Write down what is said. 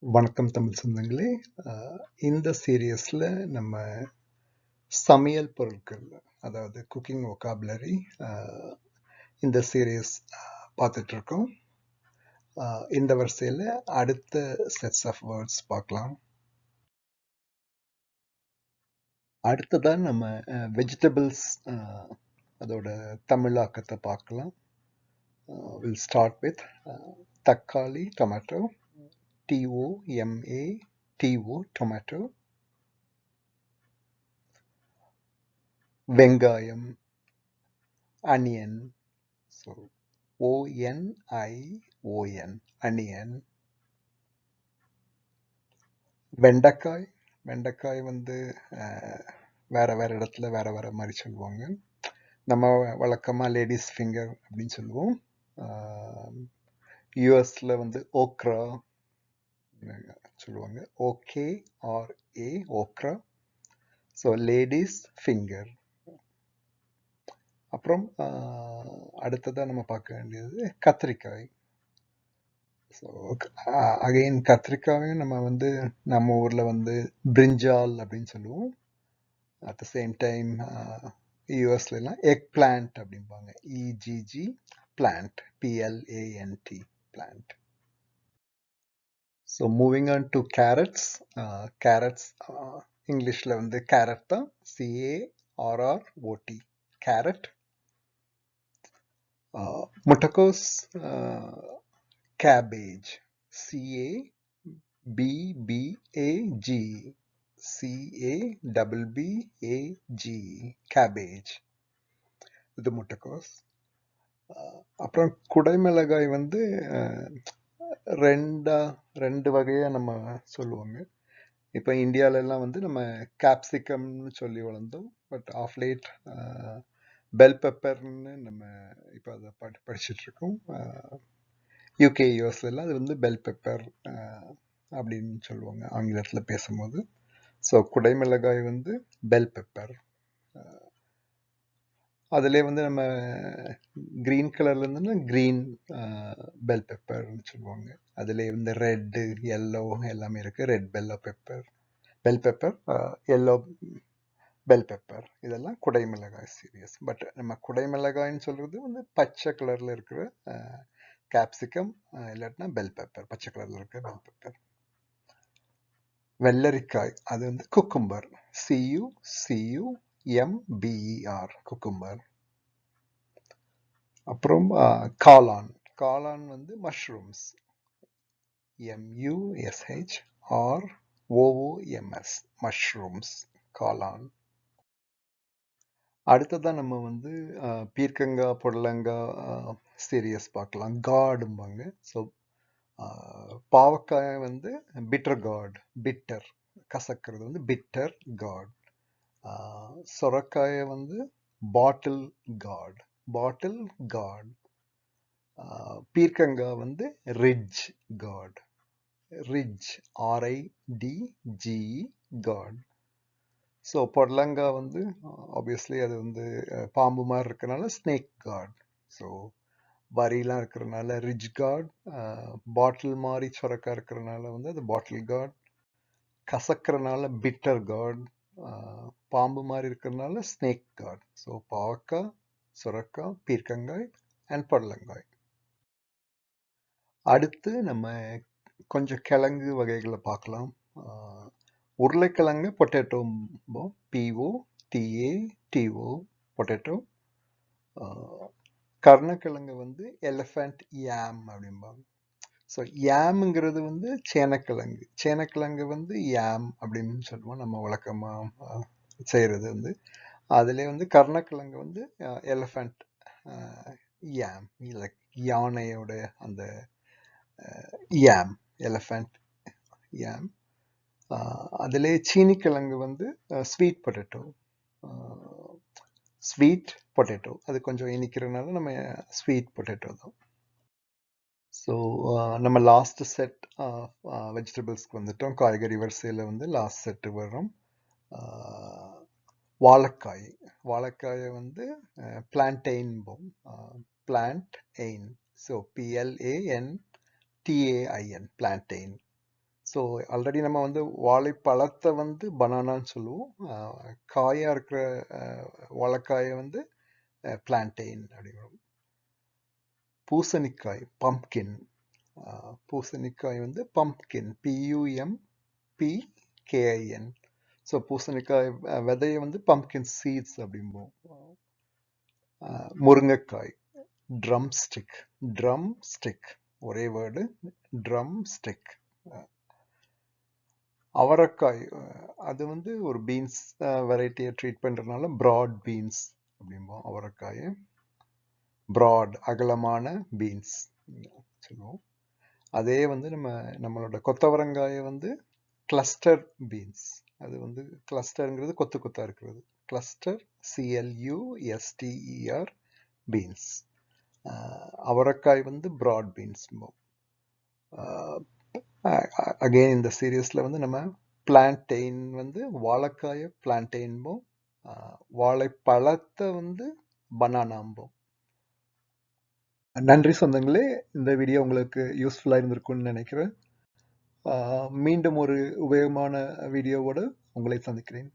வணக்கம் தமிழ் சொந்தங்களே. இந்த சீரியஸில் நம்ம சமையல் பொருட்கள், அதாவது குக்கிங் ஒகாபுலரி, இந்த சீரியஸ் பார்த்துட்ருக்கோம். இந்த வரிசையில் அடுத்த செட்ஸ் ஆஃப் வேர்ட்ஸ் பார்க்கலாம். அடுத்ததான் நம்ம வெஜிடபிள்ஸ் அதோட தமிழாக்கத்தை பார்க்கலாம். வில் ஸ்டார்ட் வித் தக்காளி, டொமேட்டோ, TOMATO, tomato. வெங்காயம், onion, so ONION, onion. வெண்டைக்காய் வந்து வேற இடத்துல வேற மாதிரி சொல்லுவாங்க. நம்ம வழக்கமாக லேடிஸ் ஃபிங்கர் அப்படின்னு சொல்லுவோம். யூஎஸ்ல வந்து ஓக்ரா சொல்லுவாங்க, OKRA, okra. So ladies finger. அப்புறம் அடுத்ததாக நம்ம பார்க்க வேண்டியது கத்திரிக்காய். ஸோ அகைன் கத்திரிக்காயும் நம்ம ஊரில் வந்து பிரிஞ்சால் அப்படின்னு சொல்லுவோம். அட் த சேம் டைம் யூஎஸ்லாம் எக் பிளான்ட் அப்படிம்பாங்க, EGG plant, PLANT plant. So moving on to carrots. Carrots இங்கிலீஷில் வந்து கேரட் தான், CARROT, கேரட். முட்டைக்கோஸ், cabbage, CABBAG, cabbage. இது முட்டைக்கோஸ். அப்புறம் குடைமிளகாய் வந்து ரெண்டு வகையாக நம்ம சொல்லுவாங்க. இப்போ இந்தியாவிலலாம் வந்து நம்ம கேப்சிகம்னு சொல்லி வளர்ந்தோம். பட் ஆஃப் லேட் பெல் பெப்பர்னு நம்ம இப்போ அதை படிச்சுட்ருக்கோம். UK, யூஎஸ்லாம் அது வந்து பெல் பெப்பர் அப்படின்னு சொல்லுவாங்க ஆங்கிலத்தில் பேசும்போது. ஸோ குடைமிளகாய் வந்து பெல் பெப்பர். அதிலே வந்து நம்ம க்ரீன் கலர்ல இருந்தோம்னா க்ரீன் பெல் பெப்பர்னு சொல்லுவாங்க. அதிலே வந்து ரெட்டு, எல்லோ எல்லாமே இருக்குது. Red bell pepper, yellow bell pepper, இதெல்லாம் குடைமிளகாய் சீரியஸ். பட் நம்ம குடைமிளகாய்ன்னு சொல்கிறது வந்து பச்சை கலரில் இருக்கிற கேப்சிகம், இல்லாட்டினா பெல் பெப்பர், பச்சை கலரில் இருக்கிற பெல் பெப்பர். வெள்ளரிக்காய், அது வந்து குக்கும்பர், CUCUMBER, குக்கும்பர். அப்புறம் காளான் வந்து மஷ்ரூம்ஸ், MUSHROOMS, மஷ்ரூம்ஸ், காளான். அடுத்ததான் நம்ம வந்து பீர்க்கங்காய், புடலங்காய் சீரியஸ் பார்க்கலாம். காடும்பாங்க. ஸோ பாவக்காய் வந்து பிட்டர், கசக்கிறது வந்து பிட்டர் காட். சொரக்காயை வந்து பாட்டில் காட். பீர்க்கங்காய் வந்து ரிட்ஜ், RIDGE, காட். ஸோ புடலங்காய் வந்து ஆப்வியஸ்லி அது வந்து பாம்பு மாதிரி இருக்கிறனால ஸ்னேக் காட். ஸோ வரிலாம் இருக்கிறனால ரிட்ஜ் காட். பாட்டில் மாதிரி சொரக்காய் இருக்கிறனால வந்து அது பாட்டில் காட். கசக்கிறனால பிட்டர் காட். பாம்பு மாதிரி இருக்கிறனால ஸ்னேக் காட். ஸோ பாவக்காய், சுரக்காய், பீர்க்கங்காய் அண்ட் புடலங்காய். அடுத்து நம்ம கொஞ்சம் கிழங்கு வகைகளை பார்க்கலாம். உருளைக்கிழங்கு பொட்டேட்டோ, POTATO, பொட்டேட்டோ. கருணக்கிழங்கு வந்து எலிஃபண்ட் யாம் அப்படிம்பாங்க. ஸோ யாமுங்கிறது வந்து சேனக்கிழங்கு வந்து யாம் அப்படின்னு சொல்லுவோம் நம்ம வழக்கமாக செய்கிறது வந்து. அதிலே வந்து கருணக்கிழங்கு வந்து எலிஃபண்ட் யாம், லைக் யானையோட அந்த யாம், எலிஃபண்ட் யாம். அதிலே சீனிக்கிழங்கு வந்து ஸ்வீட் பொட்டேட்டோ, அது கொஞ்சம் இனிக்கிறதுனால நம்ம ஸ்வீட் பொட்டேட்டோ தான். ஸோ நம்ம லாஸ்ட் செட் வெஜிடபிள்ஸ்க்கு வந்துட்டோம். காய்கறி வரிசையில் வந்து லாஸ்ட் செட்டு வரும். வாழைக்காயை வந்து பிளான்டெயின், ஸோ PLANTAIN, பிளான்டெயின். ஸோ ஆல்ரெடி நம்ம வந்து வாழைப்பழத்தை வந்து பனானான்னு சொல்லுவோம். காயாக இருக்கிற வாழைக்காயை வந்து பிளான்டெயின் அப்படிங்கிறோம். பூசணிக்காய் பம்ப்கின். பூசணிக்காய் வந்து பம்ப்கின், PUMPKIN. ஸோ பூசணிக்காய் விதையை வந்து பம்ப்கின் சீட்ஸ் அப்படிம்போம். முருங்கைக்காய் ட்ரம் ஸ்டிக். ட்ரம் ஸ்டிக் ஒரே வேர்டு, ட்ரம் ஸ்டிக். அவரைக்காய் அது வந்து ஒரு பீன்ஸ் வெரைட்டியை ட்ரீட் பண்ணுறதுனால ப்ராட் பீன்ஸ் அப்படிம்போம். அவரைக்காய் ப்ராட் அகலமான பீன்ஸ் சொல்லுவோம். அதே வந்து நம்மளோட கொத்தவரங்காயை வந்து கிளஸ்டர் பீன்ஸ். அது வந்து கிளஸ்டருங்கிறது கொத்து கொத்தா இருக்கிறது. Cluster CLUSTER beans. அவரைக்காய் வந்து ப்ராட் பீன்ஸ். அகெயின் இந்த சீரியஸில் வந்து நம்ம பிளான்டெயின் வந்து வாழைக்காயை பிளான்டெயின்போம், வாழைப்பழத்தை வந்து பனானாம்போம். நன்றி சொந்தங்களே, இந்த வீடியோ உங்களுக்கு யூஸ்ஃபுல்லாக இருந்திருக்கும்னு நினைக்கிறேன். மீண்டும் ஒரு உபயோகமான வீடியோவோடு உங்களை சந்திக்கிறேன்.